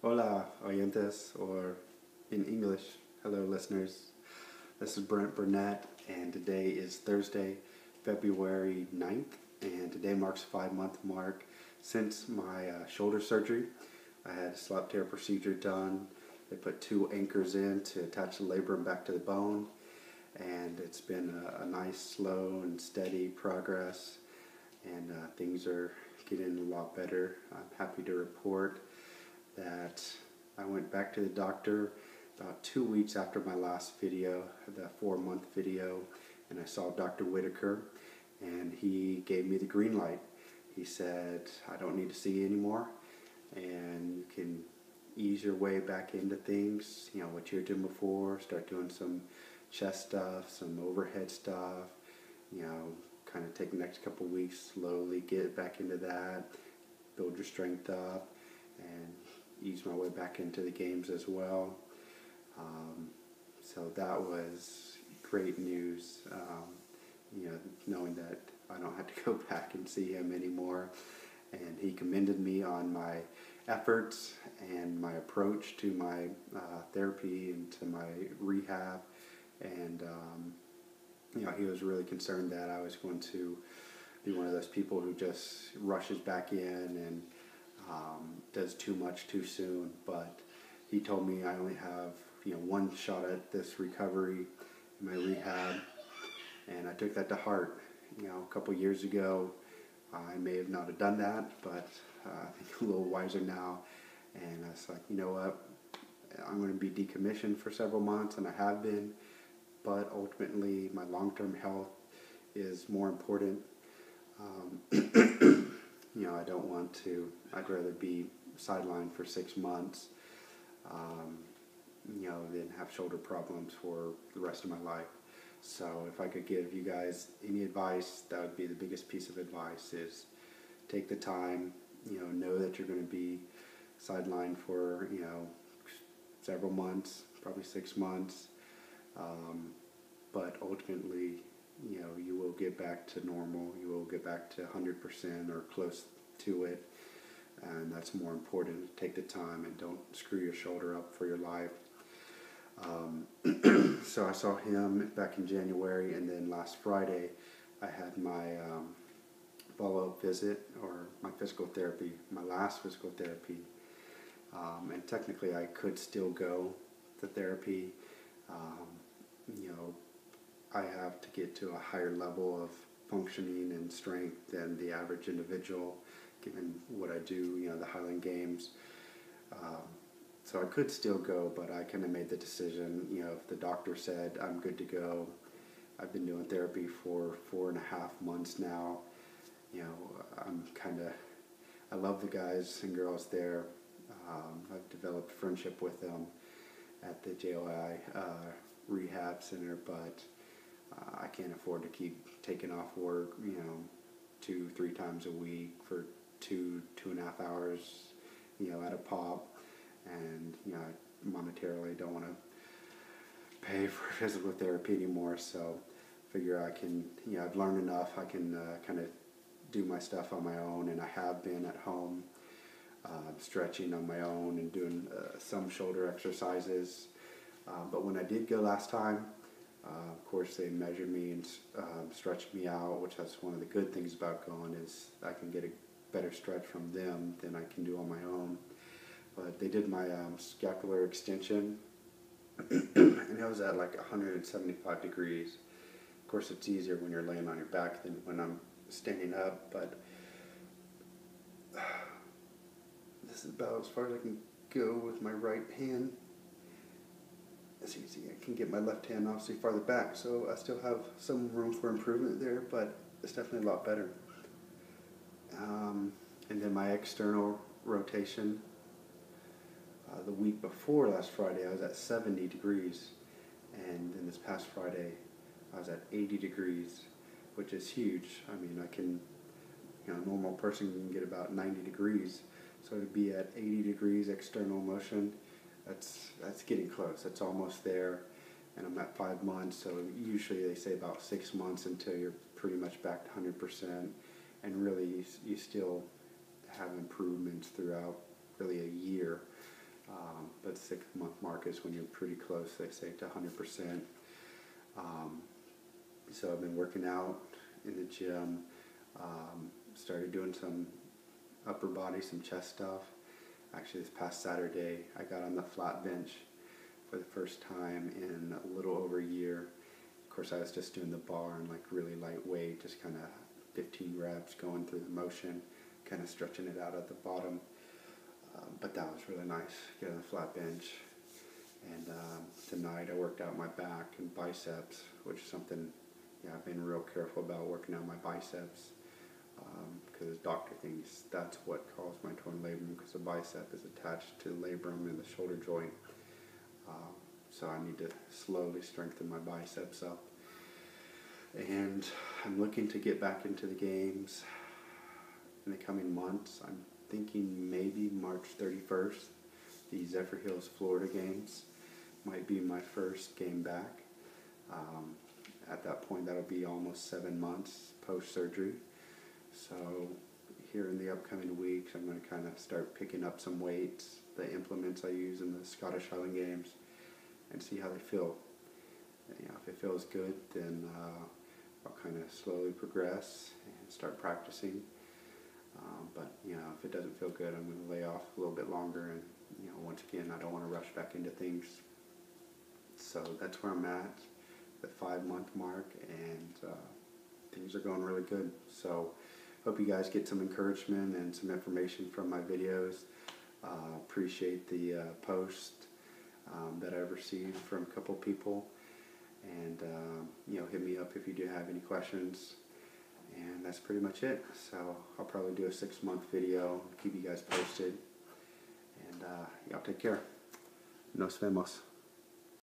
Hola, oyentes, or in English, hello, listeners. This is Brent Burnett, and today is Thursday, February 9th, and today marks a 5-month mark since my shoulder surgery. I had a slap tear procedure done. They put 2 anchors in to attach the labrum back to the bone, and it's been a nice, slow, and steady progress, and things are getting a lot better. I'm happy to report that I went back to the doctor about 2 weeks after my last video, the 4-month video, and I saw Dr. Whitaker, and he gave me the green light. He said, I don't need to see you anymore, and you can ease your way back into things, what you were doing before, start doing some chest stuff, some overhead stuff, kind of take the next couple weeks, slowly get back into that, build your strength up, and ease my way back into the games as well. So that was great news, knowing that I don't have to go back and see him anymore. And he commended me on my efforts and my approach to my therapy and to my rehab. And, he was really concerned that I was going to be one of those people who just rushes back in and does too much too soon. But he told me I only have one shot at this recovery in my rehab, and I took that to heart. A couple years ago I may have not have done that, but I think a little wiser now, and I was like, you know what, I'm going to be decommissioned for several months, and I have been, but ultimately my long-term health is more important. I don't want to. I'd rather be sidelined for 6 months, than have shoulder problems for the rest of my life. So if I could give you guys any advice, that would be the biggest piece of advice, is take the time, know that you're going to be sidelined for, several months, probably 6 months, but ultimately, you will get back to normal, you will get back to 100% or close to it, and that's more important. Take the time and don't screw your shoulder up for your life. So I saw him back in January, and then last Friday I had my follow-up visit, or my physical therapy, my last physical therapy, and technically I could still go to therapy. I have to get to a higher level of functioning and strength than the average individual, given what I do, the Highland Games. So I could still go, but I kind of made the decision, if the doctor said I'm good to go. I've been doing therapy for 4.5 months now. I love the guys and girls there. I've developed friendship with them at the JOI rehab center, but I can't afford to keep taking off work, 2-3 times a week for 2.5 hours, at a pop. And, I monetarily don't want to pay for physical therapy anymore, so figure I can, I've learned enough. I can kind of do my stuff on my own, and I have been at home stretching on my own and doing some shoulder exercises. But when I did go last time, of course they measured me and stretched me out, which that's one of the good things about going, is I can get a better stretch from them than I can do on my own. But they did my scapular extension, and it was at like 175 degrees. Of course, it's easier when you're laying on your back than when I'm standing up, but this is about as far as I can go with my right hand. As you can see, I can get my left hand obviously farther back, so I still have some room for improvement there, but it's definitely a lot better. And then my external rotation, the week before last Friday I was at 70 degrees, and then this past Friday I was at 80 degrees, which is huge. I mean, I can, a normal person can get about 90 degrees, so to be at 80 degrees external motion, that's getting close. That's almost there, and I'm at 5 months, so usually they say about 6 months until you're pretty much back to 100%, and really you still have improvements throughout really a year. That 6-month mark is when you're pretty close, they say, to 100%. So I've been working out in the gym, started doing some upper body, some chest stuff. Actually, this past Saturday, I got on the flat bench for the first time in a little over a year. Of course, I was just doing the bar and like really lightweight, just kind of 15 reps going through the motion, kind of stretching it out at the bottom. But that was really nice, getting on the flat bench. And tonight I worked out my back and biceps, which is something, I've been real careful about working out my biceps, because the doctor thinks that's what caused my torn labrum, because the bicep is attached to the labrum in the shoulder joint. So I need to slowly strengthen my biceps up. And I'm looking to get back into the games in the coming months. I'm thinking maybe March 31st, the Zephyrhills, Florida games might be my first game back. At that point, that'll be almost 7 months post-surgery. So here in the upcoming weeks, I'm going to kind of start picking up some weights, the implements I use in the Scottish Highland Games, and see how they feel. If it feels good, then I'll kind of slowly progress and start practicing. But if it doesn't feel good, I'm going to lay off a little bit longer. And once again, I don't want to rush back into things. So that's where I'm at, the 5-month mark, and things are going really good. So hope you guys get some encouragement and some information from my videos. Appreciate the post that I've received from a couple people, and hit me up if you do have any questions. And that's pretty much it. So I'll probably do a 6-month video, keep you guys posted, and y'all take care. Nos vemos.